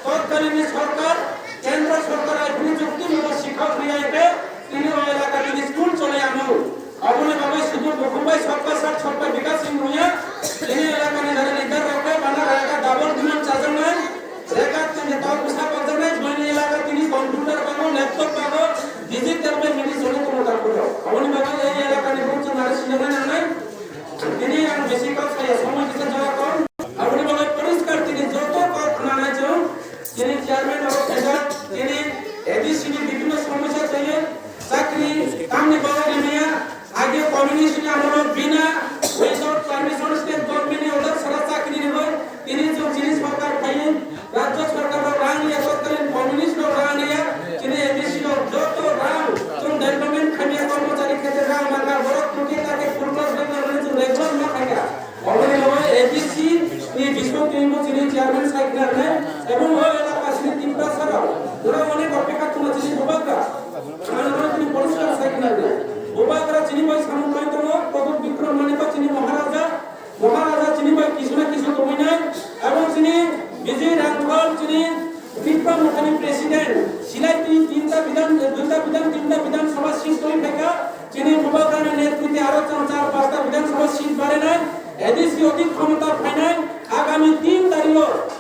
তৎকালীন সরকার ল্যাপটপ পাবো digital pay মেডিসিনে ক্ষমতা করো আপনি বাবা এই এলাকা নির্বাচন আর সিলেবাস নাই তিনি আর বেশি কথা সময় দিতে যাওয়া কম আপনি বাবা পরিষ্কার তিনি যত কথা না আছে তিনি চেয়ারম্যান অফ ফেডার তিনি এবিসিডি বিভিন্ন সমস্যা चाहिए চাকরি কামনি বাবা নিয়া আগে কমিউনিস্ট আমরা বিনা without permission state government order সারা চাকরি নেব তিনি যে জিনিস সরকার পাইয়ে রাজ্য সরকার রাং নিয়ে তৎকালীন কমিউনিস্ট রাং নিয়ে তিনি এবিসিডি যত রাং তুমি ডেভেলপমেন্ট খামিয়া কর্মচারী ক্ষেত্রে রাং মার্কা বড় ত্রুটি তাকে ফুলক্লাস রেগুলার রেগুলার না থাকে অবনি লয় এবিসি এই বিশ্ব কেন্দ্র যিনি চেয়ারম্যান সাইকেল ने এবং ওই এলাকা যিনি তিনটা সারা ওরা অনেক অপেক্ষা করে যিনি বাবাকা আমরা তিনি পরিষ্কার সাইকেল ने বাবাকা যিনি ভাই সামন্ত কত বিক্রম মানিক যিনি মহারাজা যিনি ভাই কিছু না কিছু কমি নাই এবং যিনি বিজয় রাঘবল যিনি বিক্রম মহানি প্রেসিডেন্ট সিলাই তিনটা বিধানসভা সিট করে থাকা যিনি বাবাকার নেতৃত্বে আরো 4-5টা বিধানসভা সিট বাড়ে নাই এদেশে অধিক ক্ষমতা পায় নাই আগামী 3 তারিখ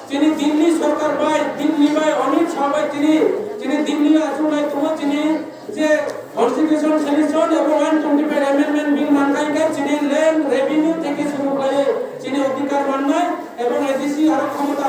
যিনি দিল্লি সরকার দিল্লি অমিত শাহ তিনি দিল্লি আসলে তিনি যে কনস্টিটিউশন সেলিউশন এবং 125 অ্যামেন্ডমেন্ট বিল মানকাইকে তিনি ল্যান্ড রেভিনিউ থেকে শুরু করে তিনি অধিকার মাননায় এবং এদেশে আরো ক্ষমতা